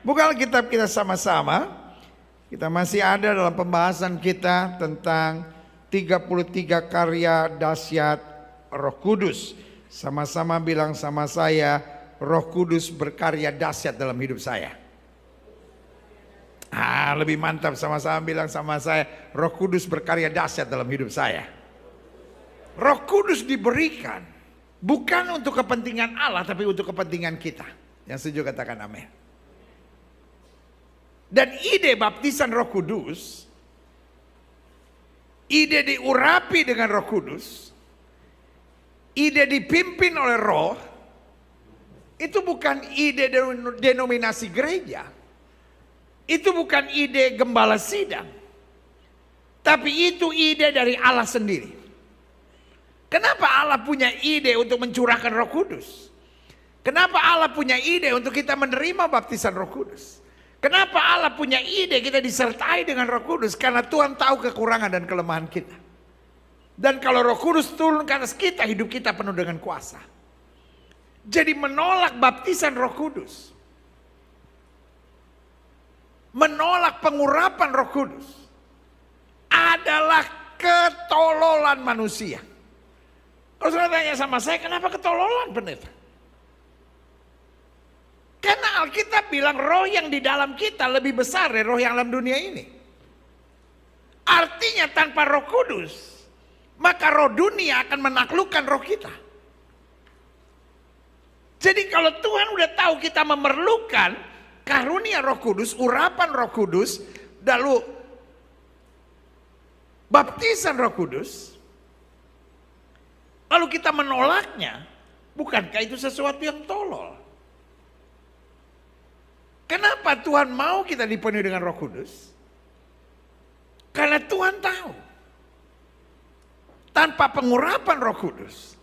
Buka Alkitab kita sama-sama. Kita masih ada dalam pembahasan kita tentang 33 karya dahsyat Roh Kudus. Sama-sama bilang sama saya, Roh Kudus berkarya dahsyat dalam hidup saya. Lebih mantap, sama-sama bilang sama saya, Roh Kudus berkarya dahsyat dalam hidup saya. Roh Kudus diberikan bukan untuk kepentingan Allah, tapi untuk kepentingan kita. Yang setuju katakan amin. Dan ide baptisan Roh Kudus, ide diurapi dengan Roh Kudus, ide dipimpin oleh Roh, itu bukan ide denominasi gereja. Itu bukan ide gembala sidang. Tapi itu ide dari Allah sendiri. Kenapa Allah punya ide untuk mencurahkan Roh Kudus? Kenapa Allah punya ide untuk kita menerima baptisan Roh Kudus? Kenapa Allah punya ide kita disertai dengan Roh Kudus? Karena Tuhan tahu kekurangan dan kelemahan kita. Dan kalau Roh Kudus turun ke atas kita, hidup kita penuh dengan kuasa. Jadi menolak baptisan Roh Kudus, menolak pengurapan Roh Kudus adalah ketololan manusia. Kalau saudara tanya sama saya, kenapa ketololan pendeta? Karena Alkitab bilang roh yang di dalam kita lebih besar dari roh yang dalam dunia ini. Artinya tanpa Roh Kudus, maka roh dunia akan menaklukkan roh kita. Jadi kalau Tuhan udah tahu kita memerlukan karunia Roh Kudus, urapan Roh Kudus, lalu baptisan Roh Kudus, lalu kita menolaknya, bukankah itu sesuatu yang tolol? Kenapa Tuhan mau kita dipenuhi dengan Roh Kudus? Karena Tuhan tahu tanpa pengurapan Roh Kudus,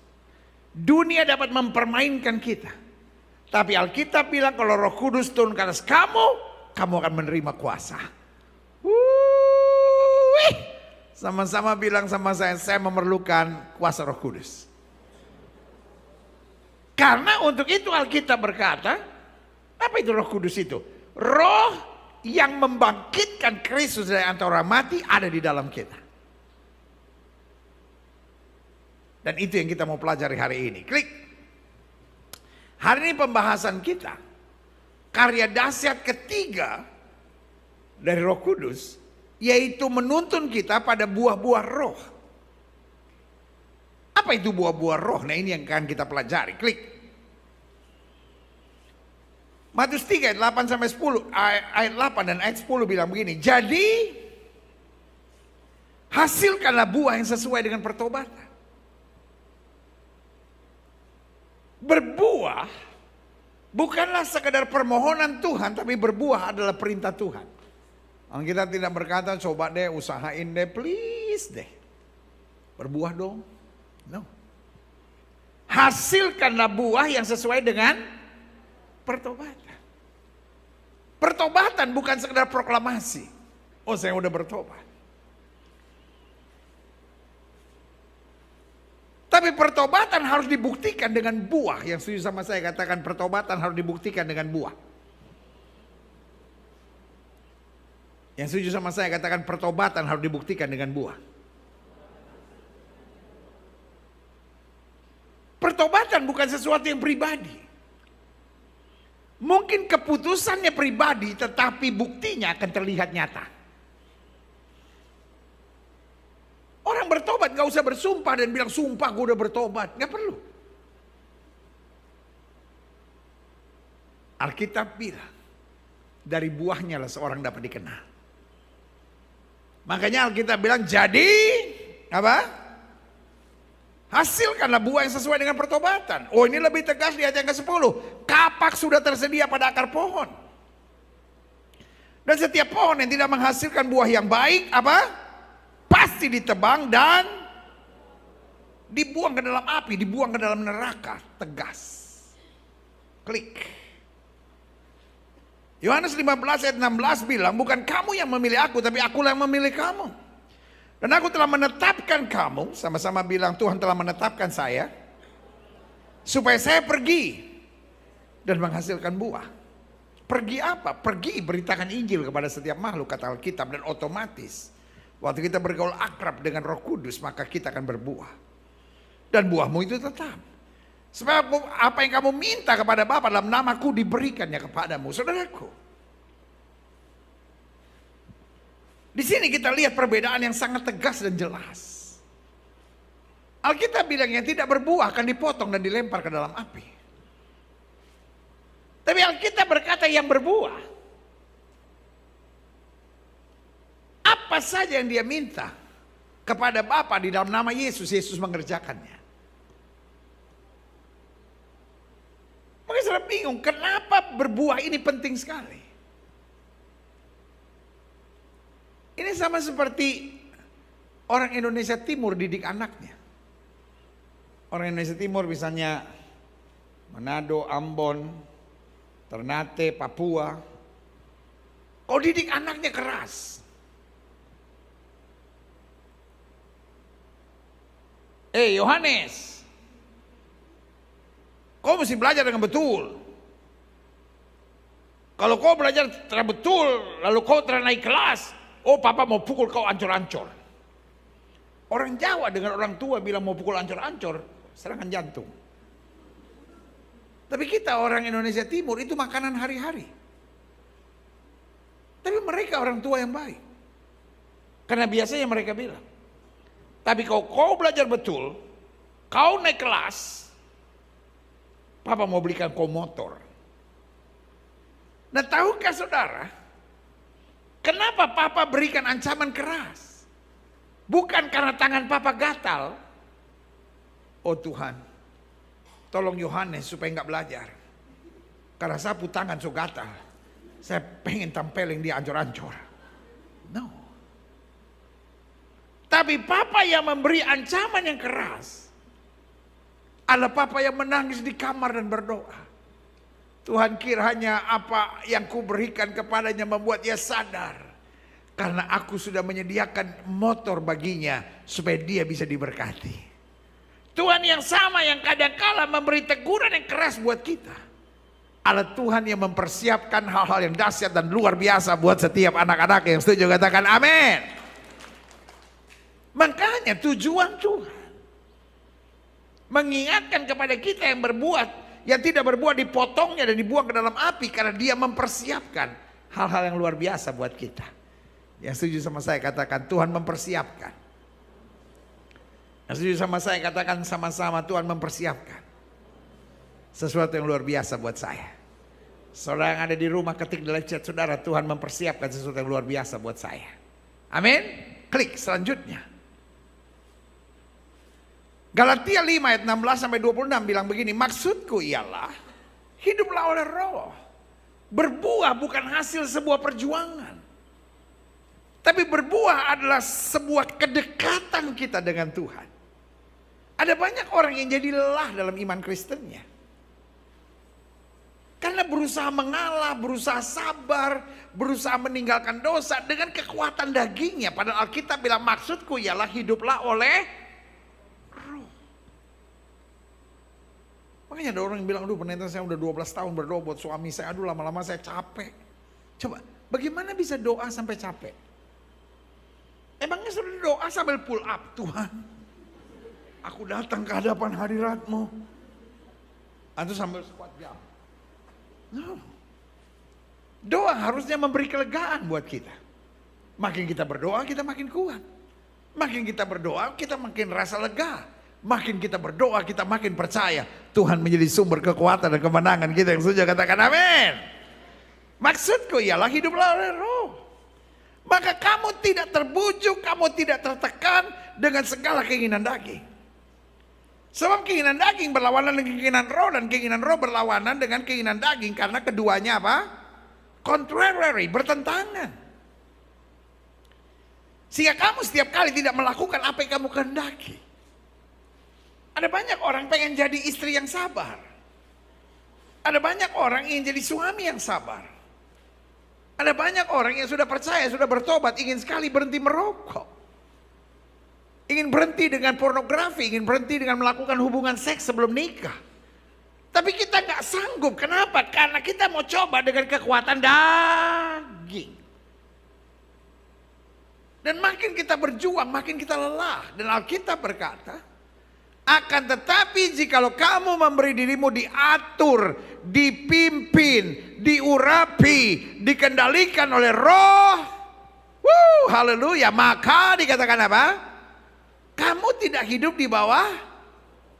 dunia dapat mempermainkan kita. Tapi Alkitab bilang kalau Roh Kudus turun ke atas kamu, kamu akan menerima kuasa. Sama-sama bilang sama saya memerlukan kuasa Roh Kudus. Karena untuk itu Alkitab berkata, apa itu Roh Kudus itu? Roh yang membangkitkan Kristus dari antara orang mati ada di dalam kita. Dan itu yang kita mau pelajari hari ini. Klik. Hari ini pembahasan kita, karya dahsyat ketiga dari Roh Kudus, yaitu menuntun kita pada buah-buah roh. Apa itu buah-buah roh? Nah ini yang akan kita pelajari. Klik. Matius 3 ayat 8 sampai 10, ayat 8 dan ayat 10 bilang begini. Jadi hasilkanlah buah yang sesuai dengan pertobatan. Berbuah bukanlah sekedar permohonan Tuhan, tapi berbuah adalah perintah Tuhan. Kita tidak berkata coba deh, usahain deh, please deh, berbuah dong. No. Hasilkanlah buah yang sesuai dengan pertobatan. Pertobatan bukan sekedar proklamasi. Oh, saya udah bertobat. Tapi pertobatan harus dibuktikan dengan buah. Yang setuju sama saya katakan pertobatan harus dibuktikan dengan buah. Yang setuju sama saya katakan pertobatan harus dibuktikan dengan buah. Pertobatan bukan sesuatu yang pribadi. Mungkin keputusannya pribadi, tetapi buktinya akan terlihat nyata. Orang bertobat gak usah bersumpah dan bilang sumpah gue udah bertobat. Gak perlu. Alkitab bilang dari buahnya lah seorang dapat dikenal. Makanya Alkitab bilang jadi apa? Hasilkanlah buah yang sesuai dengan pertobatan. Oh ini lebih tegas di ayat yang ke-10. Kapak sudah tersedia pada akar pohon. Dan setiap pohon yang tidak menghasilkan buah yang baik, apa? Pasti ditebang dan dibuang ke dalam api, dibuang ke dalam neraka. Tegas. Klik. Yohanes 15 ayat 16 bilang, bukan kamu yang memilih aku, tapi akulah yang memilih kamu. Dan aku telah menetapkan kamu, sama-sama bilang Tuhan telah menetapkan saya, supaya saya pergi dan menghasilkan buah. Pergi apa? Pergi beritakan Injil kepada setiap makhluk, kata Alkitab, dan otomatis waktu kita bergaul akrab dengan Roh Kudus, maka kita akan berbuah. Dan buahmu itu tetap. Sebab apa yang kamu minta kepada Bapa dalam namaku diberikannya kepadamu, saudaraku. Di sini kita lihat perbedaan yang sangat tegas dan jelas. Alkitab bilang yang tidak berbuah akan dipotong dan dilempar ke dalam api. Tapi Alkitab berkata yang berbuah, apa saja yang dia minta kepada Bapa di dalam nama Yesus, Yesus mengerjakannya. Maka saya bingung, kenapa berbuah ini penting sekali. Ini sama seperti orang Indonesia Timur didik anaknya. Orang Indonesia Timur misalnya Manado, Ambon, Ternate, Papua. Kau didik anaknya keras. Yohanes, kau mesti belajar dengan betul. Kalau kau belajar tidak betul, lalu kau naik kelas, papa mau pukul kau ancur-ancur. Orang Jawa dengan orang tua bilang mau pukul ancur-ancur, serangan jantung. Tapi kita orang Indonesia Timur itu makanan hari-hari. Tapi mereka orang tua yang baik. Karena biasanya mereka bilang, tapi kalau kau belajar betul, kau naik kelas, papa mau belikan kau motor. Nah, tahukah saudara, kenapa papa berikan ancaman keras? Bukan karena tangan papa gatal. Oh Tuhan, tolong Yohanes supaya nggak belajar. Karena sapu tangan so gatal. Saya pengen tampelin dia ancur-ancur. No. Tapi papa yang memberi ancaman yang keras adalah papa yang menangis di kamar dan berdoa. Tuhan, kiranya apa yang kuberikan kepadanya membuat dia sadar. Karena aku sudah menyediakan motor baginya supaya dia bisa diberkati. Tuhan yang sama yang kadang-kala memberi teguran yang keras buat kita adalah Tuhan yang mempersiapkan hal-hal yang dahsyat dan luar biasa buat setiap anak-anak yang setuju katakan amin. Makanya tujuan Tuhan mengingatkan kepada kita yang berbuat, yang tidak berbuat dipotongnya dan dibuang ke dalam api karena dia mempersiapkan hal-hal yang luar biasa buat kita. Yang setuju sama saya katakan Tuhan mempersiapkan. Yang setuju sama saya katakan sama-sama Tuhan mempersiapkan sesuatu yang luar biasa buat saya. Saudara yang ada di rumah ketik dalam chat saudara, Tuhan mempersiapkan sesuatu yang luar biasa buat saya. Amin. Klik selanjutnya. Galatia 5 ayat 16 sampai 26 bilang begini, maksudku ialah hiduplah oleh Roh. Berbuah bukan hasil sebuah perjuangan. Tapi berbuah adalah sebuah kedekatan kita dengan Tuhan. Ada banyak orang yang jadi lelah dalam iman Kristennya. Karena berusaha mengalah, berusaha sabar, berusaha meninggalkan dosa dengan kekuatan dagingnya. Padahal Alkitab bilang maksudku ialah hiduplah oleh Roh. Makanya ada orang yang bilang, aduh pendeta saya udah 12 tahun berdoa buat suami saya, aduh lama-lama saya capek. Coba, bagaimana bisa doa sampai capek? Emangnya sudah doa sambil pull up, Tuhan, aku datang ke hadapan hadirat-Mu. Atau sambil squat jam. No. Doa harusnya memberi kelegaan buat kita. Makin kita berdoa, kita makin kuat. Makin kita berdoa, kita makin rasa lega. Makin kita berdoa, kita makin percaya Tuhan menjadi sumber kekuatan dan kemenangan kita yang sudah katakan amin. Maksudku ialah hiduplah oleh Roh. Maka kamu tidak terbujuk, kamu tidak tertekan dengan segala keinginan daging. Sebab keinginan daging berlawanan dengan keinginan roh, dan keinginan roh berlawanan dengan keinginan daging. Karena keduanya apa? Contrary, bertentangan. Sehingga kamu setiap kali tidak melakukan apa yang kamu kehendaki. Ada banyak orang pengen jadi istri yang sabar. Ada banyak orang ingin jadi suami yang sabar. Ada banyak orang yang sudah percaya, sudah bertobat, ingin sekali berhenti merokok. Ingin berhenti dengan pornografi, ingin berhenti dengan melakukan hubungan seks sebelum nikah. Tapi kita nggak sanggup. Kenapa? Karena kita mau coba dengan kekuatan daging. Dan makin kita berjuang, makin kita lelah. Dan Alkitab berkata, akan tetapi jikalau kamu memberi dirimu diatur, dipimpin, diurapi, dikendalikan oleh Roh, haleluya, maka dikatakan apa? Kamu tidak hidup di bawah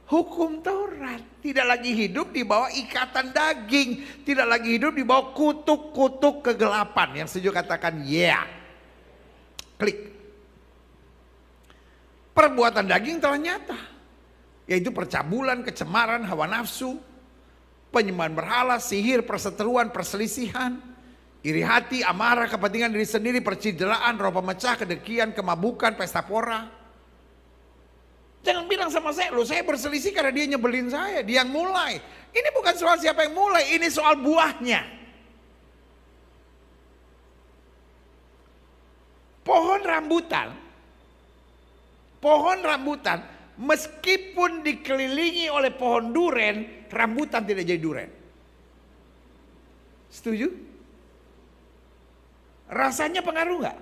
hukum Taurat, tidak lagi hidup di bawah ikatan daging, tidak lagi hidup di bawah kutuk-kutuk kegelapan. Yang setuju katakan yeah. Klik. Perbuatan daging telah nyata, yaitu percabulan, kecemaran, hawa nafsu, penyembahan berhala, sihir, perseteruan, perselisihan, iri hati, amarah, kepentingan diri sendiri, percideraan, roh pemecah, kedengkian, kemabukan, pesta pora. Jangan bilang sama saya, loh saya berselisih karena dia nyebelin saya, dia yang mulai. Ini bukan soal siapa yang mulai, ini soal buahnya. Pohon rambutan, meskipun dikelilingi oleh pohon duren, rambutan tidak jadi duren. Setuju? Rasanya pengaruh nggak?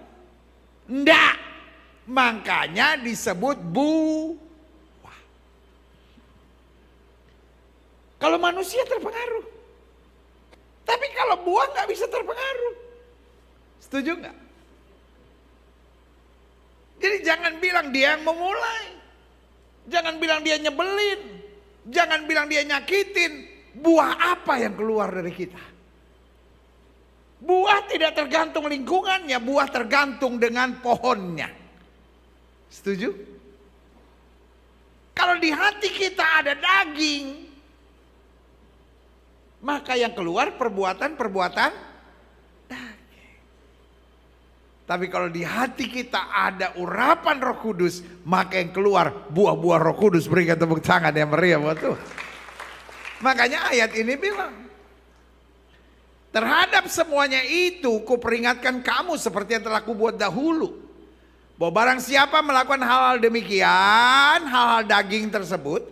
Enggak. Makanya disebut buah. Kalau manusia terpengaruh. Tapi kalau buah nggak bisa terpengaruh. Setuju nggak? Jadi jangan bilang dia yang memulai. Jangan bilang dia nyebelin. Jangan bilang dia nyakitin. Buah apa yang keluar dari kita? Buah tidak tergantung lingkungannya. Buah tergantung dengan pohonnya. Setuju? Kalau di hati kita ada daging, maka yang keluar perbuatan-perbuatan daging. Tapi kalau di hati kita ada urapan Roh Kudus, maka yang keluar buah-buah Roh Kudus. Berikan tepuk tangan yang meriah buat Tuhan. Makanya ayat ini bilang, terhadap semuanya itu kuperingatkan kamu seperti yang telah kubuat dahulu, bahwa barang siapa melakukan hal-hal demikian, hal-hal daging tersebut,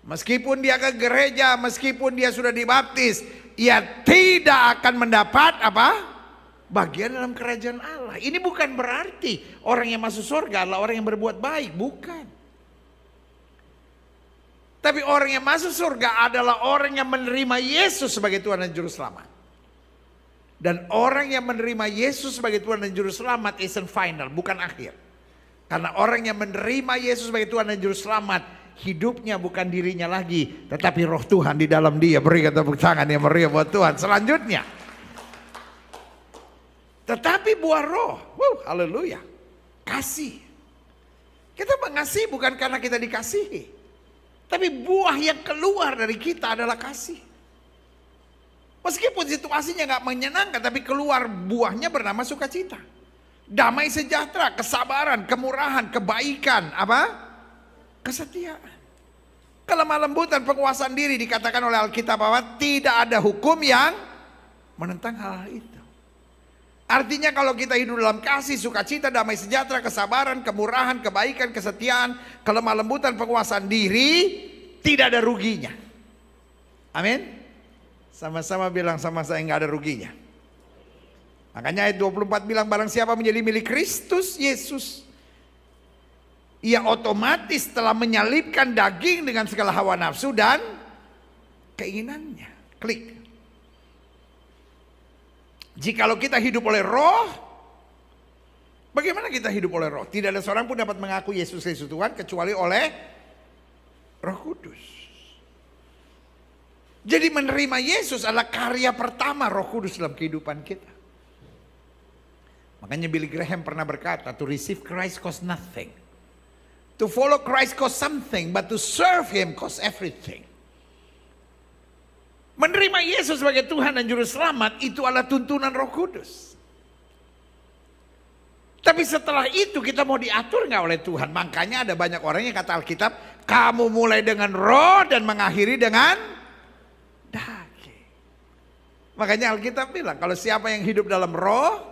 meskipun dia ke gereja, meskipun dia sudah dibaptis, ia tidak akan mendapat apa? Bagian dalam kerajaan Allah. Ini bukan berarti orang yang masuk surga adalah orang yang berbuat baik, bukan. Tapi orang yang masuk surga adalah orang yang menerima Yesus sebagai Tuhan dan Juru Selamat. Dan orang yang menerima Yesus sebagai Tuhan dan Juru Selamat isn't final, bukan akhir. Karena orang yang menerima Yesus sebagai Tuhan dan Juru Selamat, hidupnya bukan dirinya lagi, tetapi Roh Tuhan di dalam dia. Berikan tepuk tangan yang meriah buat Tuhan. Selanjutnya, tetapi buah Roh, haleluya, kasih. Kita mengasihi bukan karena kita dikasihi, tapi buah yang keluar dari kita adalah kasih. Meskipun situasinya gak menyenangkan, tapi keluar buahnya bernama sukacita, damai sejahtera, kesabaran, kemurahan, kebaikan, apa? Kesetiaan, kelemah lembutan, penguasaan diri. Dikatakan oleh Alkitab bahwa tidak ada hukum yang menentang hal-hal itu. Artinya kalau kita hidup dalam kasih, sukacita, damai sejahtera, kesabaran, kemurahan, kebaikan, kesetiaan, kelemah lembutan, penguasaan diri, tidak ada ruginya. Amin. Sama-sama bilang sama saya, nggak ada ruginya. Makanya ayat 24 bilang, barang siapa menjadi milik Kristus Yesus, ia otomatis telah menyalibkan daging dengan segala hawa nafsu dan keinginannya. Klik. Jikalau kita hidup oleh Roh, bagaimana kita hidup oleh Roh? Tidak ada seorang pun dapat mengaku Yesus Kristus Tuhan kecuali oleh Roh Kudus. Jadi menerima Yesus adalah karya pertama Roh Kudus dalam kehidupan kita. Makanya Billy Graham pernah berkata, to receive Christ costs nothing. To follow Christ costs something, but to serve Him costs everything. Menerima Yesus sebagai Tuhan dan Juru Selamat itu adalah tuntunan Roh Kudus. Tapi setelah itu kita mau diatur nggak oleh Tuhan? Makanya ada banyak orang yang kata Alkitab, kamu mulai dengan roh dan mengakhiri dengan daging. Makanya Alkitab bilang, kalau siapa yang hidup dalam roh,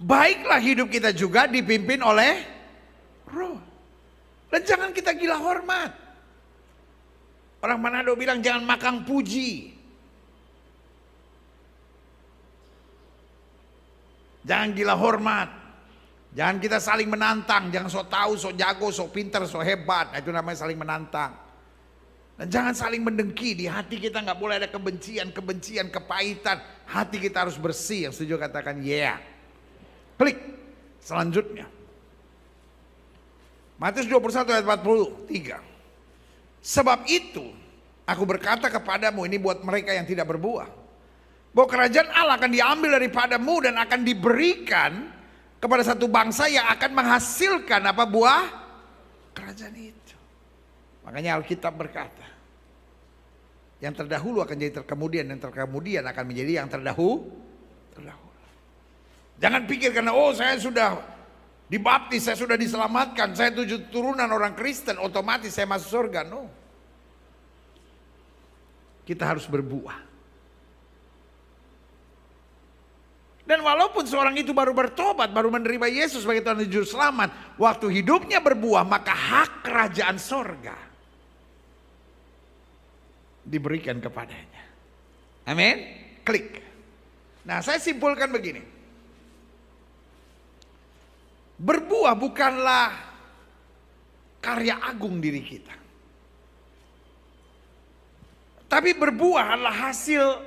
baiklah hidup kita juga dipimpin oleh roh. Dan jangan kita gila hormat. Orang Manado bilang jangan makang puji. Jangan gila hormat. Jangan kita saling menantang. Jangan sok tahu, sok jago, sok pintar, sok hebat. Nah, itu namanya saling menantang. Dan jangan saling mendengki. Di hati kita nggak boleh ada kebencian, kepahitan. Hati kita harus bersih. Yang setuju katakan yeah. Klik. Selanjutnya. Matius 21 ayat 43. Sebab itu aku berkata kepadamu, ini buat mereka yang tidak berbuah, bahwa kerajaan Allah akan diambil daripadamu dan akan diberikan kepada satu bangsa yang akan menghasilkan apa buah kerajaan itu. Makanya Alkitab berkata, yang terdahulu akan jadi terkemudian, dan terkemudian akan menjadi yang terdahulu. Jangan pikir karena saya sudah dibaptis, saya sudah diselamatkan, saya turunan orang Kristen, otomatis saya masuk surga. No. Kita harus berbuah. Dan walaupun seorang itu baru bertobat, baru menerima Yesus sebagai Tuhan dan Juru Selamat, waktu hidupnya berbuah, maka hak kerajaan surga diberikan kepadanya. Amin. Klik. Nah, saya simpulkan begini. Berbuah bukanlah karya agung diri kita. Tapi berbuah adalah hasil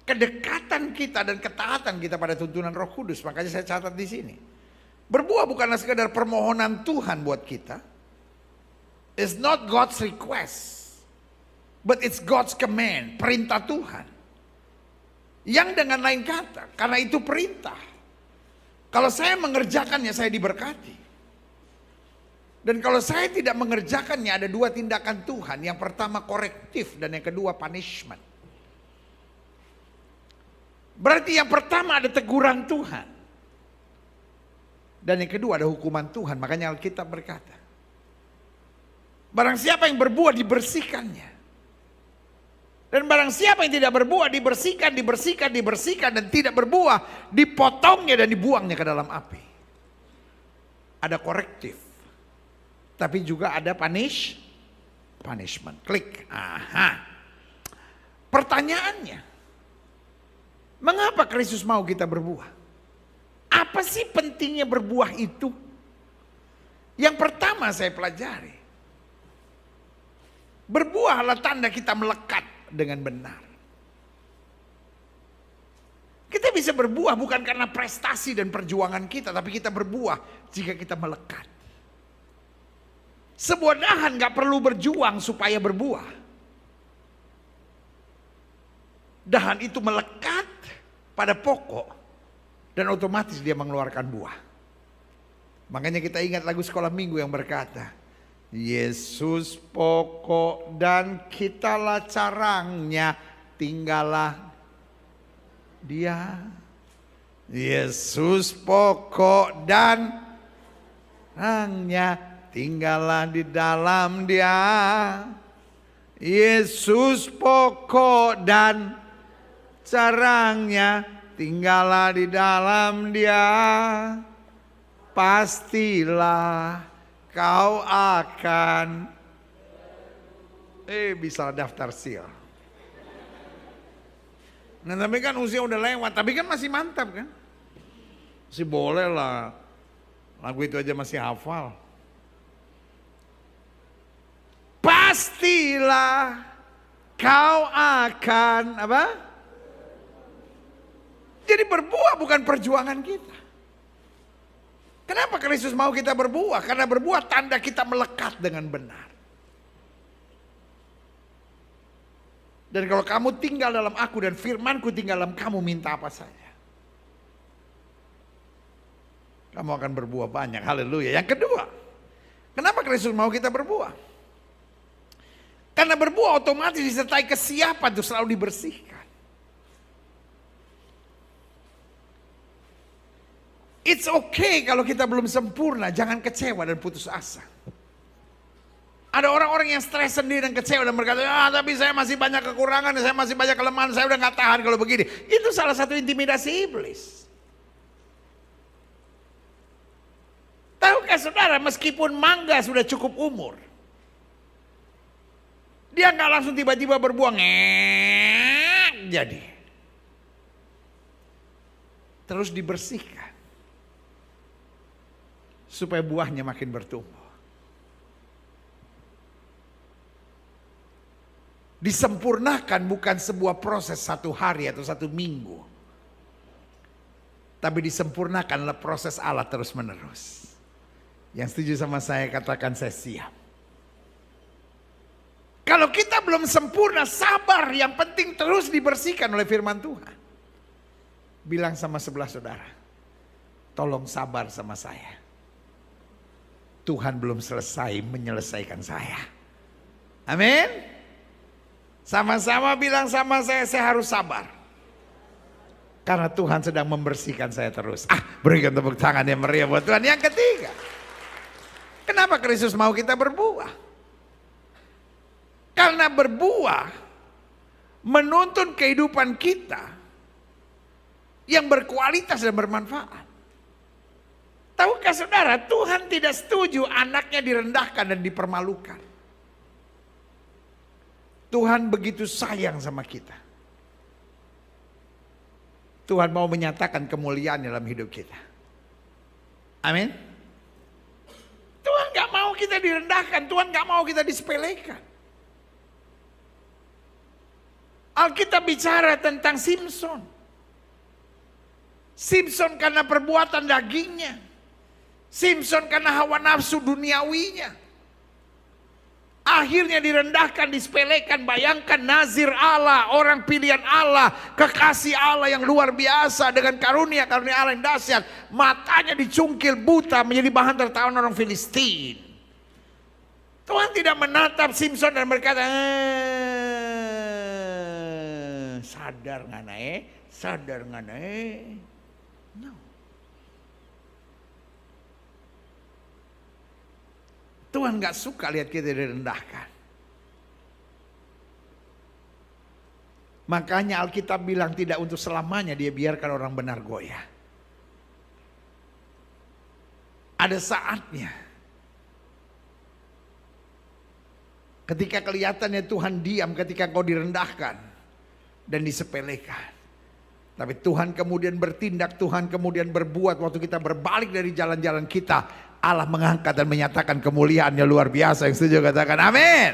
kedekatan kita dan ketaatan kita pada tuntunan Roh Kudus. Makanya saya catat di sini. Berbuah bukanlah sekadar permohonan Tuhan buat kita. It's not God's request, but it's God's command, perintah Tuhan. Yang dengan lain kata, karena itu perintah. Kalau saya mengerjakannya, saya diberkati. Dan kalau saya tidak mengerjakannya, ada dua tindakan Tuhan. Yang pertama korektif dan yang kedua punishment. Berarti yang pertama ada teguran Tuhan. Dan yang kedua ada hukuman Tuhan. Makanya Alkitab berkata, barang siapa yang berbuah dibersihkannya. Dan barang siapa yang tidak berbuah dibersihkan dan tidak berbuah dipotongnya dan dibuangnya ke dalam api. Ada korektif. Tapi juga ada punishment. Klik. Aha. Pertanyaannya, mengapa Kristus mau kita berbuah? Apa sih pentingnya berbuah itu? Yang pertama saya pelajari, berbuah adalah tanda kita melekat dengan benar. Kita bisa berbuah bukan karena prestasi dan perjuangan kita, tapi kita berbuah jika kita melekat. Sebuah dahan gak perlu berjuang supaya berbuah. Dahan itu melekat pada pokok dan otomatis dia mengeluarkan buah. Makanya kita ingat lagu sekolah minggu yang berkata, Yesus pokok dan kitalah carangnya, tinggallah dia. Yesus pokok dan carangnya, tinggallah di dalam dia. Yesus pokok dan carangnya, tinggallah di dalam dia. Pastilah kau akan bisa daftar sil. Nah, tapi kan usia udah lewat, tapi kan masih mantap kan? Masih boleh lah. Lagu itu aja masih hafal. Pastilah kau akan apa? Jadi berbuah bukan perjuangan kita. Kenapa Kristus mau kita berbuah? Karena berbuah tanda kita melekat dengan benar. Dan kalau kamu tinggal dalam aku dan firmanku tinggal dalam kamu, minta apa saja, kamu akan berbuah banyak. Haleluya. Yang kedua, kenapa Kristus mau kita berbuah? Karena berbuah otomatis disertai kesiapan untuk selalu dibersihkan. It's okay kalau kita belum sempurna, jangan kecewa dan putus asa. Ada orang-orang yang stres sendiri dan kecewa dan berkata, tapi saya masih banyak kekurangan, saya masih banyak kelemahan, saya udah gak tahan kalau begini. Itu salah satu intimidasi iblis. Tahu Tahukah saudara, meskipun mangga sudah cukup umur, dia nggak langsung tiba-tiba berbuah jadi. Terus dibersihkan supaya buahnya makin bertumbuh. Disempurnakan bukan sebuah proses 1 hari atau 1 minggu, tapi disempurnakanlah proses Allah terus menerus. Yang setuju sama saya katakan saya siap. Kalau kita belum sempurna, sabar, yang penting terus dibersihkan oleh firman Tuhan. Bilang sama sebelah saudara, tolong sabar sama saya. Tuhan belum selesai menyelesaikan saya. Amin. Sama-sama bilang sama saya harus sabar. Karena Tuhan sedang membersihkan saya terus. Berikan tepuk tangan yang meriah buat Tuhan. Yang ketiga, kenapa Kristus mau kita berbuah? Karena berbuah menuntun kehidupan kita yang berkualitas dan bermanfaat. Tahukah saudara, Tuhan tidak setuju anaknya direndahkan dan dipermalukan. Tuhan begitu sayang sama kita. Tuhan mau menyatakan kemuliaan dalam hidup kita. Amin. Tuhan gak mau kita direndahkan, Tuhan gak mau kita disepelekan. Alkitab bicara tentang Simson. Simson karena perbuatan dagingnya. Simson karena hawa nafsu duniawinya. Akhirnya direndahkan, disepelekan. Bayangkan nazir Allah, orang pilihan Allah, kekasih Allah yang luar biasa dengan karunia Allah yang dahsyat. Matanya dicungkil buta menjadi bahan tertawan orang Filistin. Tuhan tidak menatap Simson dan berkata, sadar nggak naik, sadar nggak naik. No. Tuhan gak suka lihat kita direndahkan. Makanya Alkitab bilang tidak untuk selamanya dia biarkan orang benar goyah. Ada saatnya ketika kelihatannya Tuhan diam ketika kau direndahkan dan disepelekan. Tapi Tuhan kemudian bertindak, Tuhan kemudian berbuat. Waktu kita berbalik dari jalan-jalan kita, Allah mengangkat dan menyatakan kemuliaannya luar biasa. Yang setuju katakan amin.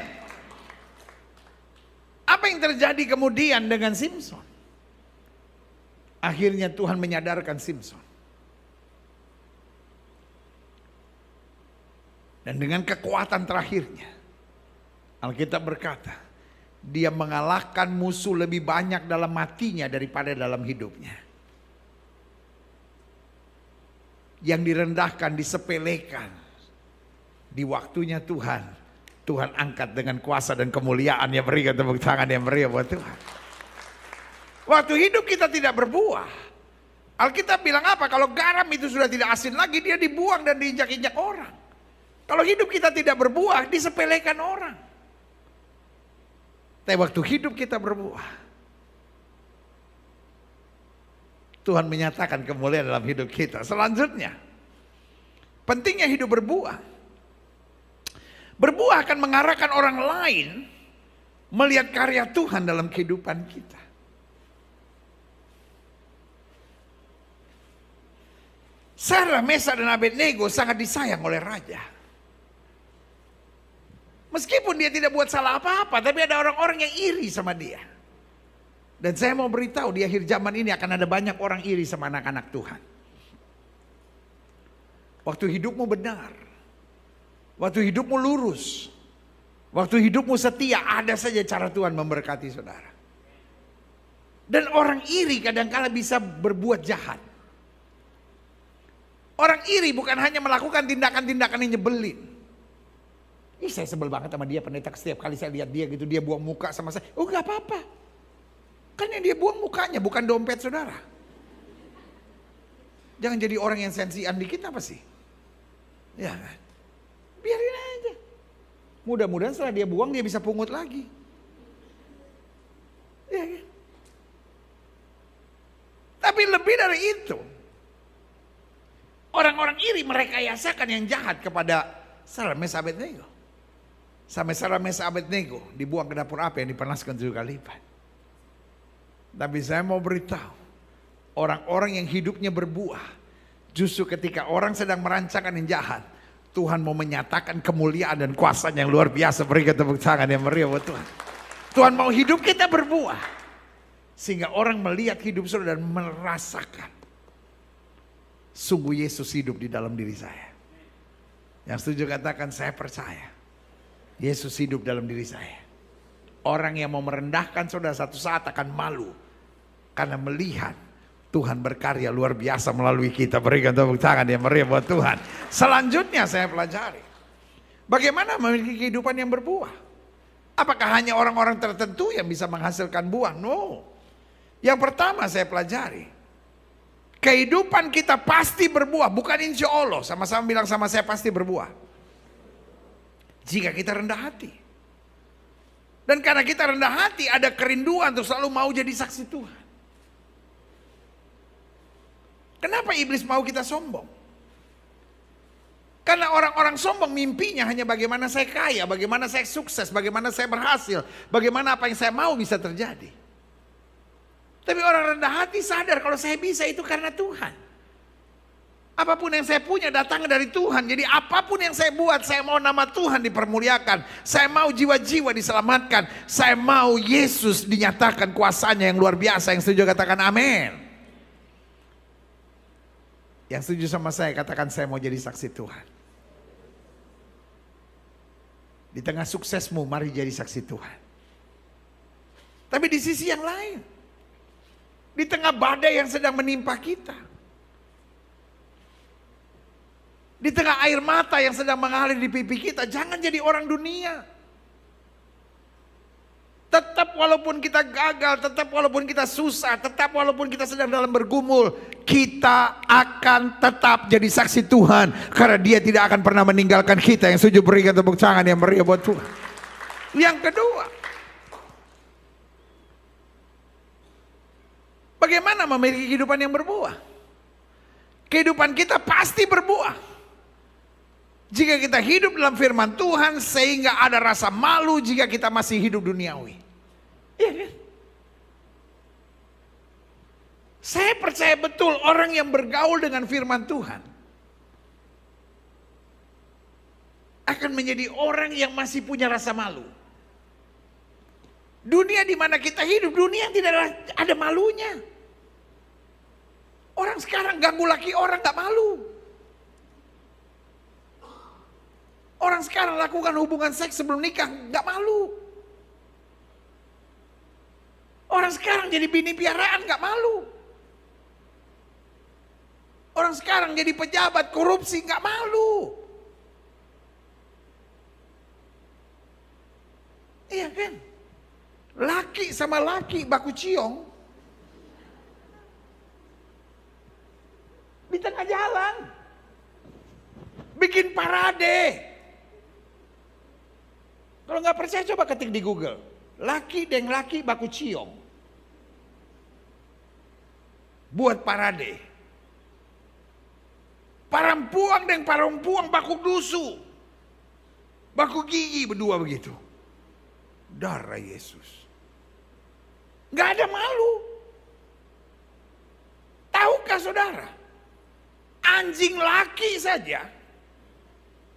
Apa yang terjadi kemudian dengan Simson? Akhirnya Tuhan menyadarkan Simson. Dan dengan kekuatan terakhirnya, Alkitab berkata, dia mengalahkan musuh lebih banyak dalam matinya daripada dalam hidupnya. Yang direndahkan, disepelekan. Di waktunya Tuhan, Tuhan angkat dengan kuasa dan kemuliaannya. Berikan tepuk tangan yang meriah buat Tuhan. Waktu hidup kita tidak berbuah. Alkitab bilang apa? Kalau garam itu sudah tidak asin lagi, dia dibuang dan diinjak-injak orang. Kalau hidup kita tidak berbuah, disepelekan orang. Tapi waktu hidup kita berbuah, Tuhan menyatakan kemuliaan dalam hidup kita. Selanjutnya, pentingnya hidup berbuah. Berbuah akan mengarahkan orang lain melihat karya Tuhan dalam kehidupan kita. Sarah, Mesa dan Abednego sangat disayang oleh raja. Meskipun dia tidak buat salah apa-apa, tapi ada orang-orang yang iri sama dia. Dan saya mau beritahu di akhir zaman ini akan ada banyak orang iri sama anak-anak Tuhan. Waktu hidupmu benar, waktu hidupmu lurus, waktu hidupmu setia, ada saja cara Tuhan memberkati saudara. Dan orang iri kadang-kala bisa berbuat jahat. Orang iri bukan hanya melakukan tindakan-tindakan yang nyebelin. Saya sebel banget sama dia, pendeta, setiap kali saya lihat dia gitu, dia buang muka sama saya. Oh gak apa-apa. Kan yang dia buang mukanya, bukan dompet saudara. Jangan jadi orang yang sensian dikit apa sih? Ya kan? Biarin aja. Mudah-mudahan setelah dia buang dia bisa pungut lagi. Ya kan? Tapi lebih dari itu, orang-orang iri sendiri merekayasakan yang jahat kepada Sadrak, Mesak, Abednego. Sampai Sadrak, Mesak, Abednego dibuang ke dapur api yang dipanaskan 7 kali lipat. Tapi saya mau beritahu, orang-orang yang hidupnya berbuah, justru ketika orang sedang merancangkan yang jahat, Tuhan mau menyatakan kemuliaan dan kuasanya yang luar biasa. Berikan tepuk tangan yang meriah buat Tuhan. Tuhan mau hidup kita berbuah, sehingga orang melihat hidup saudara dan merasakan, sungguh Yesus hidup di dalam diri saya. Yang setuju katakan, saya percaya Yesus hidup dalam diri saya. Orang yang mau merendahkan saudara satu saat akan malu, karena melihat Tuhan berkarya luar biasa melalui kita. Berikan tepuk tangan yang meriah buat Tuhan. Selanjutnya saya pelajari, bagaimana memiliki kehidupan yang berbuah. Apakah hanya orang-orang tertentu yang bisa menghasilkan buah? No. Yang pertama saya pelajari, kehidupan kita pasti berbuah. Bukan insya Allah, sama-sama bilang sama saya, pasti berbuah. Jika kita rendah hati. Dan karena kita rendah hati, ada kerinduan untuk selalu mau jadi saksi Tuhan. Kenapa iblis mau kita sombong? Karena orang-orang sombong mimpinya hanya bagaimana saya kaya, bagaimana saya sukses, bagaimana saya berhasil, bagaimana apa yang saya mau bisa terjadi. Tapi orang rendah hati sadar kalau saya bisa itu karena Tuhan. Apapun yang saya punya datangnya dari Tuhan. Jadi apapun yang saya buat, saya mau nama Tuhan dipermuliakan. Saya mau jiwa-jiwa diselamatkan. Saya mau Yesus dinyatakan kuasanya yang luar biasa. Yang setuju katakan amin. Yang setuju sama saya katakan, saya mau jadi saksi Tuhan. Di tengah suksesmu mari jadi saksi Tuhan. Tapi di sisi yang lain, di tengah badai yang sedang menimpa kita, di tengah air mata yang sedang mengalir di pipi kita, jangan jadi orang dunia. Tetap walaupun kita gagal, tetap walaupun kita susah, tetap walaupun kita sedang dalam bergumul, kita akan tetap jadi saksi Tuhan. Karena Dia tidak akan pernah meninggalkan kita. Yang setuju berikan tepuk tangan yang meriah buat Tuhan. Yang kedua, bagaimana memiliki kehidupan yang berbuah? Kehidupan kita pasti berbuah jika kita hidup dalam firman Tuhan, sehingga ada rasa malu jika kita masih hidup duniawi. Iya kan? Saya percaya betul orang yang bergaul dengan firman Tuhan akan menjadi orang yang masih punya rasa malu. Dunia di mana kita hidup, dunia yang tidak ada malunya. Orang sekarang ganggu laki orang gak malu. Orang sekarang lakukan hubungan seks sebelum nikah gak malu. Orang sekarang jadi bini piaraan gak malu. Orang sekarang jadi pejabat korupsi gak malu. Iya kan? Laki sama laki baku ciong di tengah jalan, bikin parade. Kalau nggak percaya coba ketik di Google, laki deng laki baku ciong, buat parade. Parampuang deng parampuang baku dusu, baku gigi berdua begitu. Darah Yesus. Nggak ada malu. Tahukah saudara, anjing laki saja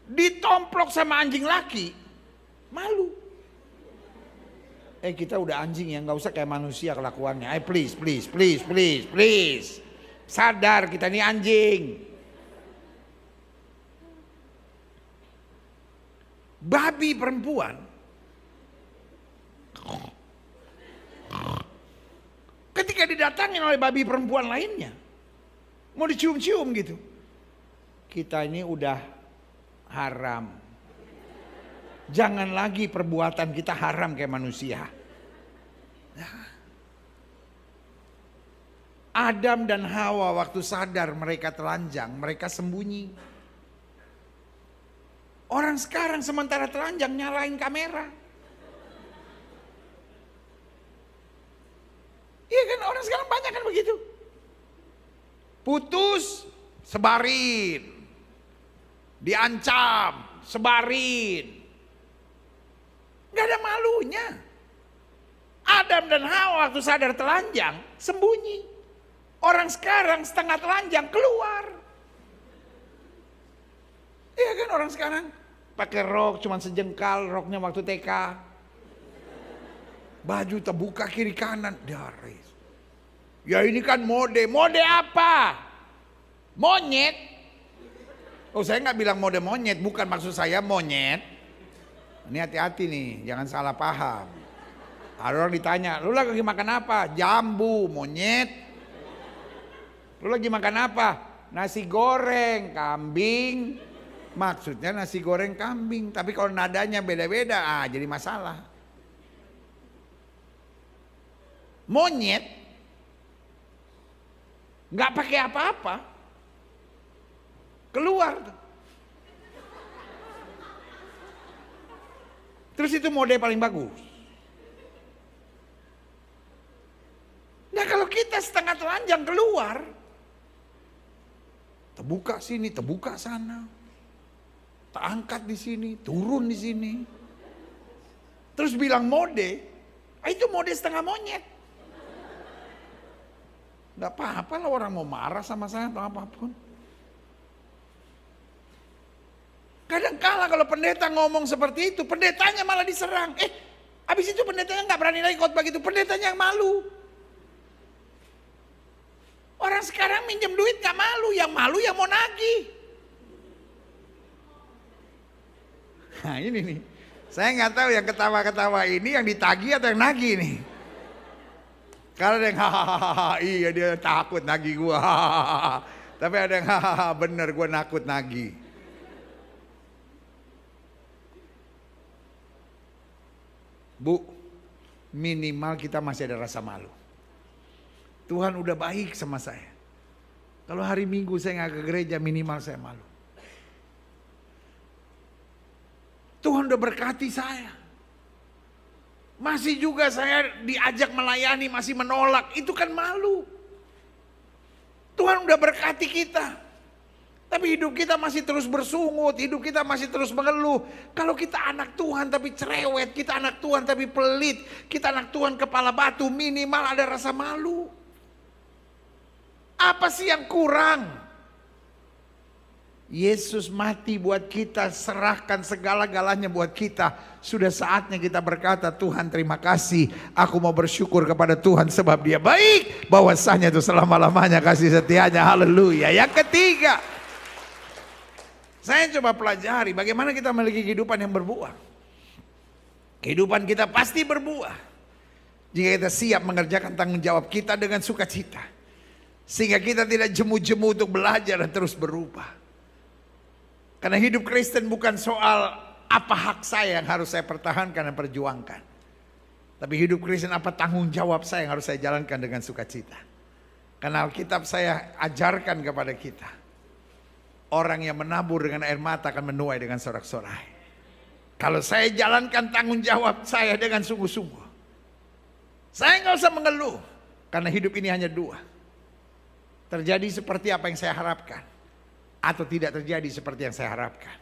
ditomplok sama anjing laki malu. Kita udah anjing ya, nggak usah kayak manusia kelakuannya. Please. Sadar kita ini anjing. Babi perempuan ketika didatangin oleh babi perempuan lainnya, mau dicium-cium gitu, kita ini udah haram. Jangan lagi perbuatan kita haram kayak manusia. Adam dan Hawa waktu sadar mereka telanjang, mereka sembunyi. Orang sekarang sementara telanjang nyalain kamera. Iya kan, orang sekarang banyak kan begitu. Putus, sebarin. diancam, sebarin. Gak ada malunya. Adam dan Hawa waktu sadar telanjang, sembunyi. Orang sekarang setengah telanjang keluar. Iya kan, orang sekarang pakai rok cuman sejengkal, roknya waktu TK. Baju terbuka kiri kanan, daris. Ya ini kan mode apa? Monyet. Oh, saya nggak bilang mode monyet, bukan maksud saya monyet. Ini hati-hati nih, jangan salah paham. Ada orang ditanya, lu lagi makan apa? Jambu, monyet. Lu lagi makan apa? Nasi goreng, kambing. Maksudnya nasi goreng kambing, tapi kalau nadanya beda-beda, jadi masalah. Monyet nggak pakai apa-apa, keluar. Terus itu mode paling bagus. Nah kalau kita setengah telanjang keluar, terbuka sini, terbuka sana, terangkat di sini, turun di sini, terus bilang mode, itu mode setengah monyet. Gak apa-apa lah orang mau marah sama saya atau apapun. Kadang-kala kalau pendeta ngomong seperti itu, pendetanya malah diserang. Habis itu pendetanya gak berani lagi khotbah gitu, pendetanya yang malu. Orang sekarang minjem duit gak malu, yang malu yang mau nagih. Nah ini nih, saya gak tahu yang ketawa-ketawa ini yang ditagih atau yang nagih nih. Kalau ada yang hahaha, iya dia takut nagih gua. Tapi ada yang hahaha, bener gua nakut nagih. Bu, minimal kita masih ada rasa malu. Tuhan udah baik sama saya. Kalau hari Minggu saya nggak ke gereja, minimal saya malu. Tuhan udah berkati saya. Masih juga saya diajak melayani, masih menolak. Itu kan malu. Tuhan udah berkati kita. Tapi hidup kita masih terus bersungut, hidup kita masih terus mengeluh. Kalau kita anak Tuhan tapi cerewet, kita anak Tuhan tapi pelit, kita anak Tuhan kepala batu, minimal ada rasa malu. Apa sih yang kurang? Yesus mati buat kita, serahkan segala-galanya buat kita. Sudah saatnya kita berkata, Tuhan terima kasih, aku mau bersyukur kepada Tuhan sebab dia baik, bahwasanya itu selama-lamanya kasih setianya. Haleluya. Yang ketiga, saya coba pelajari bagaimana kita memiliki kehidupan yang berbuah. Kehidupan kita pasti berbuah jika kita siap mengerjakan tanggung jawab kita dengan sukacita, sehingga kita tidak jemu-jemu untuk belajar dan terus berubah. Karena hidup Kristen bukan soal apa hak saya yang harus saya pertahankan dan perjuangkan. Tapi hidup Kristen apa tanggung jawab saya yang harus saya jalankan dengan sukacita. Karena Alkitab saya ajarkan kepada kita, orang yang menabur dengan air mata akan menuai dengan sorak-sorai. Kalau saya jalankan tanggung jawab saya dengan sungguh-sungguh, saya nggak usah mengeluh. Karena hidup ini hanya dua. Terjadi seperti apa yang saya harapkan, atau tidak terjadi seperti yang saya harapkan.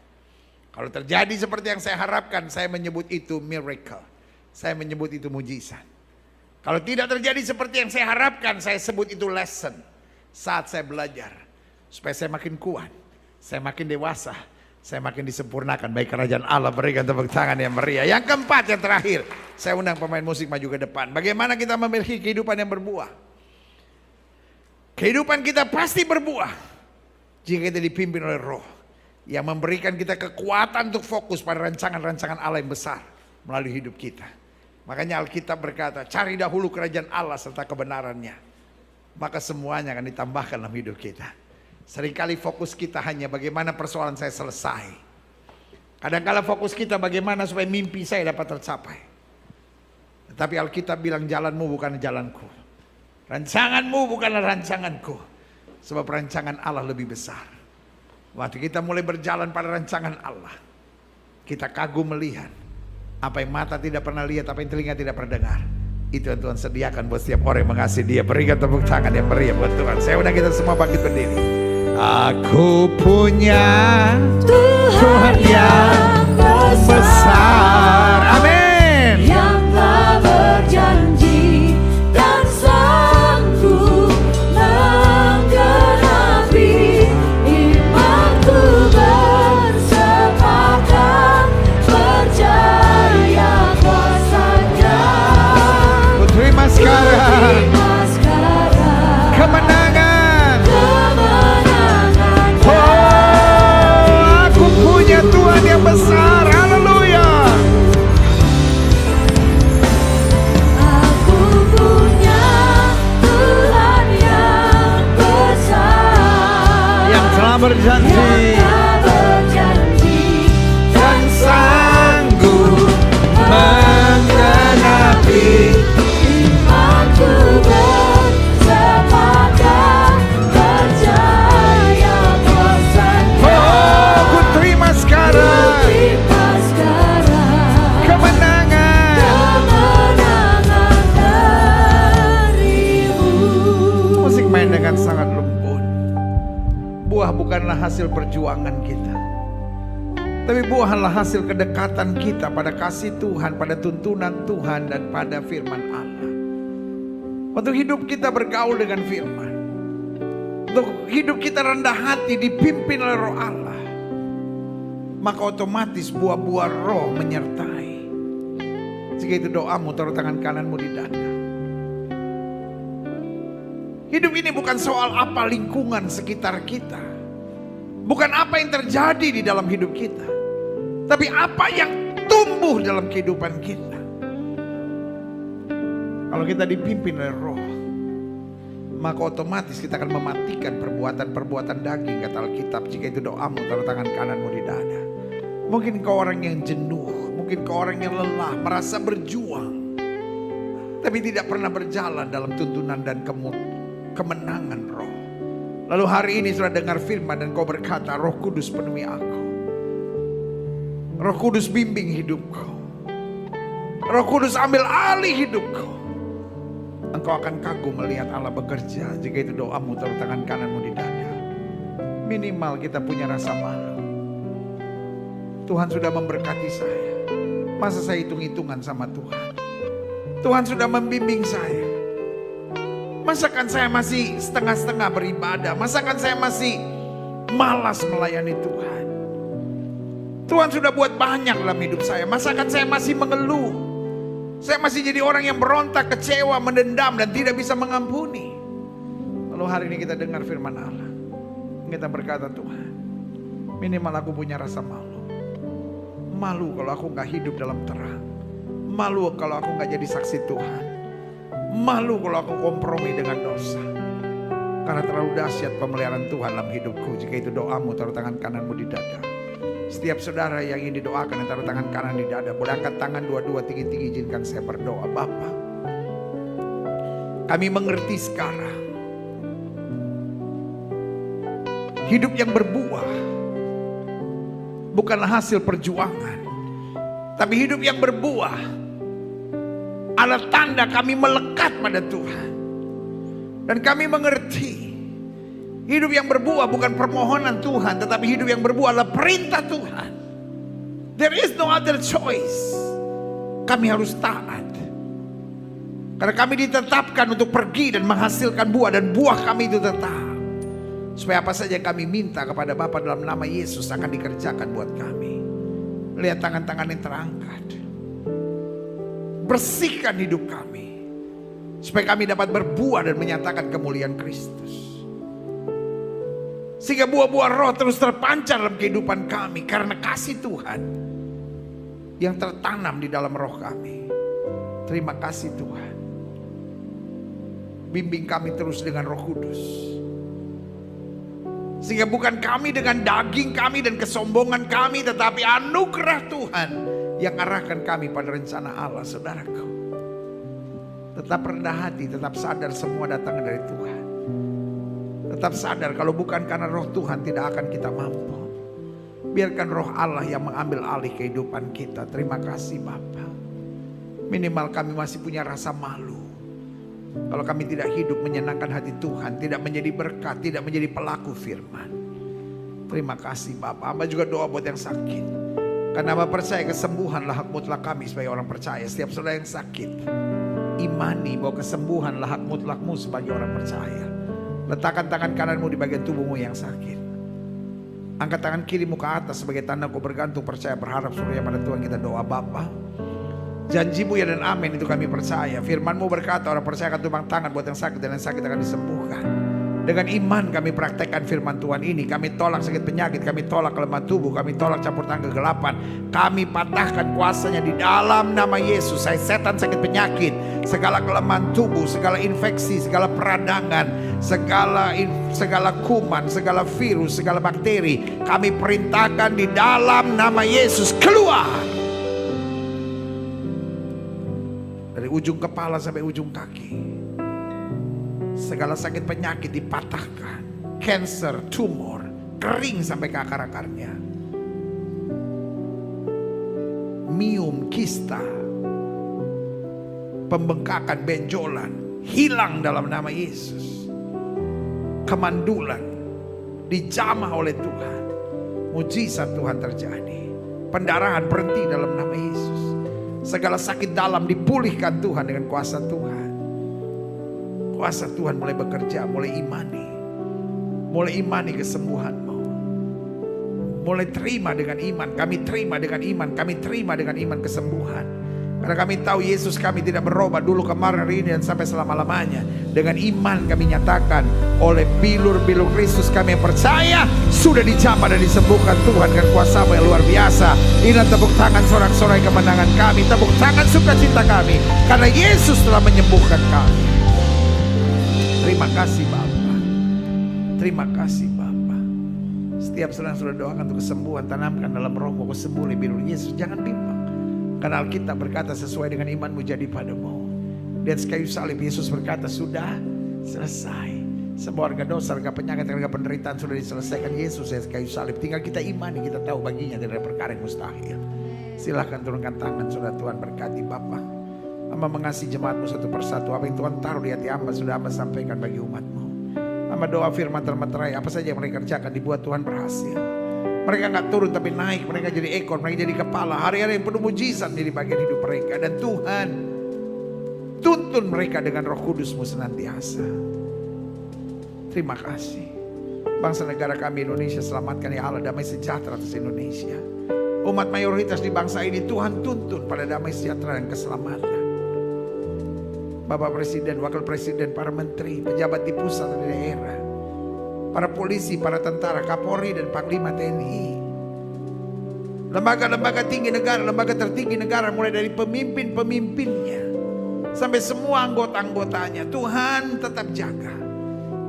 Kalau terjadi seperti yang saya harapkan, saya menyebut itu miracle. Saya menyebut itu mujizat. Kalau tidak terjadi seperti yang saya harapkan, saya sebut itu lesson. Saat saya belajar, supaya saya makin kuat, saya makin dewasa, saya makin disempurnakan. Baik kerajaan Allah, berikan tepuk tangan yang meriah. Yang keempat, yang terakhir, saya undang pemain musik maju ke depan. Bagaimana kita memiliki kehidupan yang berbuah? Kehidupan kita pasti berbuah jika kita dipimpin oleh Roh yang memberikan kita kekuatan untuk fokus pada rancangan-rancangan Allah yang besar melalui hidup kita. Makanya Alkitab berkata, cari dahulu kerajaan Allah serta kebenarannya, maka semuanya akan ditambahkan dalam hidup kita. Seringkali fokus kita hanya bagaimana persoalan saya selesai. Kadang-kala fokus kita bagaimana supaya mimpi saya dapat tercapai. Tetapi Alkitab bilang jalanmu bukan jalanku, rancanganmu bukanlah rancanganku. Sebab rancangan Allah lebih besar. Waktu kita mulai berjalan pada rancangan Allah, kita kagum melihat apa yang mata tidak pernah lihat, apa yang telinga tidak pernah dengar. Itu yang Tuhan sediakan buat setiap orang yang mengasihi Dia. Berikan tepuk tangan yang meriah buat Tuhan. Saya undang kita semua bangkit berdiri. Aku punya Tuhan yang besar. Amin. yang telah berjanji dan sanggup menggenapi. Imanku bersepakat percaya kuasa-Nya. Ku terima sekarang kemenangan. Oh, aku punya Tuhan yang besar. Haleluya. Aku punya Tuhan yang besar, Yang telah berjanji dan sanggup menggenapi. imanku bersepakat percaya kuasa-Nya. Oh, ku terima sekarang Terima sekarang kemenangan. kemenangan darimu. Musik main dengan sangat lembut. Buah bukanlah hasil perjuangan kita, tapi buah adalah hasil kedekatan kita pada kasih Tuhan, pada tuntunan Tuhan, dan pada firman Allah. Untuk hidup kita bergaul dengan firman, untuk hidup kita rendah hati dipimpin oleh Roh Allah, maka otomatis buah-buah roh menyertai. Jika itu doamu, taruh tangan kananmu di dada. Hidup ini bukan soal apa lingkungan sekitar kita, bukan apa yang terjadi di dalam hidup kita, tapi apa yang tumbuh dalam kehidupan kita. Kalau kita dipimpin oleh Roh, maka otomatis kita akan mematikan perbuatan-perbuatan daging, kata Alkitab. Jika itu doamu, taruh tangan kananmu di dada. Mungkin kau orang yang jenuh, mungkin kau orang yang lelah, merasa berjuang, tapi tidak pernah berjalan dalam tuntunan dan kemenangan Roh. Lalu hari ini sudah dengar firman dan kau berkata, Roh Kudus penuhi aku. Roh Kudus bimbing hidupku. Roh Kudus ambil alih hidupku. Engkau akan kagum melihat Allah bekerja. Jika itu doamu, taruh tangan kananmu di dada. Minimal kita punya rasa malu. Tuhan sudah memberkati saya. Masa saya hitung-hitungan sama Tuhan? Tuhan sudah membimbing saya. Masakan saya masih setengah-setengah beribadah? Masakan saya masih malas melayani Tuhan? Tuhan sudah buat banyak dalam hidup saya. Masakan saya masih mengeluh? Saya masih jadi orang yang berontak, kecewa, mendendam, dan tidak bisa mengampuni. Lalu hari ini kita dengar firman Allah. Kita berkata, Tuhan, minimal aku punya rasa malu. Malu kalau aku gak hidup dalam terang. Malu kalau aku gak jadi saksi Tuhan. Malu kalau aku kompromi dengan dosa. Karena terlalu dahsyat pemeliharaan Tuhan dalam hidupku. Jika itu doamu, taruh tangan kananmu di dada. Setiap saudara yang ingin didoakan, yang taruh tangan kanan di dada, boleh angkat tangan dua-dua tinggi-tinggi. Izinkan saya berdoa. Bapa, kami mengerti sekarang, hidup yang berbuah bukanlah hasil perjuangan, tapi hidup yang berbuah adalah tanda kami melekat pada Tuhan. Dan kami mengerti hidup yang berbuah bukan permohonan Tuhan, tetapi hidup yang berbuah adalah perintah Tuhan. There is no other choice. Kami harus taat. Karena kami ditetapkan untuk pergi dan menghasilkan buah, dan buah kami itu tetap. Supaya apa saja kami minta kepada Bapa dalam nama Yesus akan dikerjakan buat kami. Lihat tangan-tangan yang terangkat. Bersihkan hidup kami, supaya kami dapat berbuah dan menyatakan kemuliaan Kristus. Sehingga buah-buah roh terus terpancar dalam kehidupan kami, karena kasih Tuhan yang tertanam di dalam roh kami. Terima kasih Tuhan. Bimbing kami terus dengan Roh Kudus, sehingga bukan kami dengan daging kami dan kesombongan kami, tetapi anugerah Tuhan yang arahkan kami pada rencana Allah. Saudaraku, tetap rendah hati, tetap sadar semua datang dari Tuhan. Tetap sadar kalau bukan karena roh Tuhan tidak akan kita mampu. Biarkan roh Allah yang mengambil alih kehidupan kita. Terima kasih Bapa. Minimal kami masih punya rasa malu. Kalau kami tidak hidup menyenangkan hati Tuhan, tidak menjadi berkat, tidak menjadi pelaku firman. Terima kasih Bapak. Hamba juga doa buat yang sakit. Karena hamba percaya kesembuhanlah hak mutlak kami sebagai orang percaya. Setiap saudara yang sakit, imani bahwa kesembuhanlah hak mutlakmu sebagai orang percaya. Letakkan tangan kananmu di bagian tubuhmu yang sakit. Angkat tangan kirimu ke atas sebagai tanda kau bergantung, percaya, berharap surya pada Tuhan. Kita doa. Bapa, janjimu ya dan amin itu kami percaya. Firmanmu berkata orang percaya akan tumpang tangan buat yang sakit dan yang sakit akan disembuhkan. Dengan iman kami praktekkan firman Tuhan ini. Kami tolak sakit penyakit, kami tolak kelemahan tubuh, kami tolak campur tangan kegelapan. Kami patahkan kuasanya di dalam nama Yesus. Saya setan sakit penyakit, segala kelemahan tubuh, segala infeksi, segala peradangan, segala kuman, segala virus, segala bakteri, kami perintahkan di dalam nama Yesus keluar. Dari ujung kepala sampai ujung kaki, segala sakit penyakit dipatahkan. Cancer, tumor, kering sampai ke akar-akarnya. Miom, kista, pembengkakan, benjolan hilang dalam nama Yesus. Kemandulan dijamah oleh Tuhan. Mujizat Tuhan terjadi. Pendarahan berhenti dalam nama Yesus. Segala sakit dalam dipulihkan Tuhan dengan kuasa Tuhan. Kuasa Tuhan mulai bekerja, mulai imani kesembuhanmu. Mulai terima dengan iman, kami terima dengan iman, kami terima dengan iman kesembuhan. Karena kami tahu Yesus kami tidak berubah dulu, kemarin, hari ini dan sampai selama-lamanya. Dengan iman kami nyatakan oleh bilur-bilur Kristus kami yang percaya sudah dijamah dan disembuhkan Tuhan dengan kuasa-Mu yang luar biasa. Ini tepuk tangan sorak-sorai kemenangan kami, tepuk tangan sukacita kami karena Yesus telah menyembuhkan kami. Terima kasih Bapak. Terima kasih Bapak. Setiap sedang sudah doakan untuk kesembuhan, tanamkan dalam rohmu kesembuhan bilur Yesus. Jangan bimbang. Karena Alkitab berkata sesuai dengan imanmu jadi padamu. Di atas kayu salib Yesus berkata sudah selesai. Semua harga dosa, harga penyakit, harga penderitaan sudah diselesaikan Yesus di atas kayu salib. Tinggal kita imani, kita tahu baginya tidak ada perkara yang mustahil. Silahkan turunkan tangan, saudara. Tuhan berkati Bapak. Hamba mengasihi jemaatmu satu persatu. Apa yang Tuhan taruh di hati hamba sudah hamba sampaikan bagi umatmu. Hamba doa firman termeterai, apa saja yang mereka kerjakan dibuat Tuhan berhasil. Mereka gak turun tapi naik, mereka jadi ekor, mereka jadi kepala. Hari-hari yang penuh mujizat menjadi bagian hidup mereka. Dan Tuhan tuntun mereka dengan Roh Kudus-Mu senantiasa. Terima kasih. Bangsa negara kami Indonesia, selamatkan ya Allah, damai sejahtera atas Indonesia. Umat mayoritas di bangsa ini Tuhan tuntun pada damai sejahtera dan keselamatan. Bapak Presiden, Wakil Presiden, para menteri, pejabat di pusat dan di daerah, para polisi, para tentara, Kapolri dan Panglima TNI, lembaga-lembaga tinggi negara, lembaga tertinggi negara, mulai dari pemimpin-pemimpinnya sampai semua anggota-anggotanya, Tuhan tetap jaga.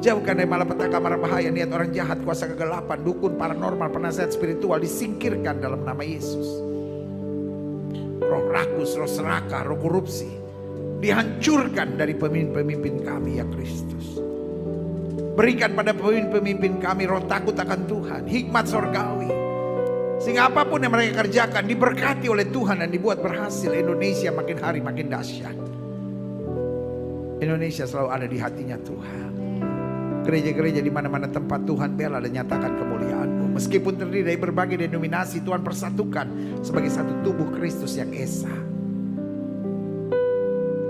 Jauhkan dari malapetaka, mara bahaya, niat orang jahat, kuasa kegelapan, dukun, paranormal, penasihat spiritual disingkirkan dalam nama Yesus. Roh rakus, roh serakah, roh korupsi dihancurkan dari pemimpin-pemimpin kami ya Kristus. Berikan pada pemimpin-pemimpin kami roh takut akan Tuhan, hikmat sorgawi, sehingga apapun yang mereka kerjakan diberkati oleh Tuhan dan dibuat berhasil. Indonesia makin hari makin dahsyat. Indonesia selalu ada di hatinya Tuhan. Gereja-gereja di mana-mana tempat Tuhan bela dan nyatakan kemuliaan-Mu. Meskipun terdiri dari berbagai denominasi, Tuhan persatukan sebagai satu tubuh Kristus yang esa.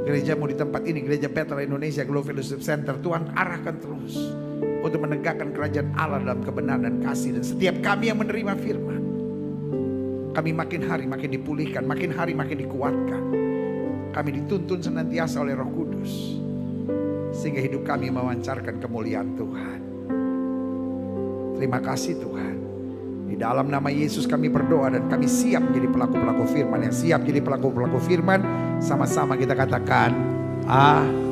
Gerejamu di tempat ini, Gereja Bethel Indonesia Global Fellowship Center, Tuhan arahkan terus untuk menegakkan kerajaan Allah dalam kebenaran dan kasih. Dan setiap kami yang menerima firman, kami makin hari makin dipulihkan, makin hari makin dikuatkan. Kami dituntun senantiasa oleh Roh Kudus, sehingga hidup kami memancarkan kemuliaan Tuhan. Terima kasih Tuhan. Di dalam nama Yesus kami berdoa dan kami siap menjadi pelaku-pelaku firman. Yang siap jadi pelaku-pelaku firman, sama-sama kita katakan amin.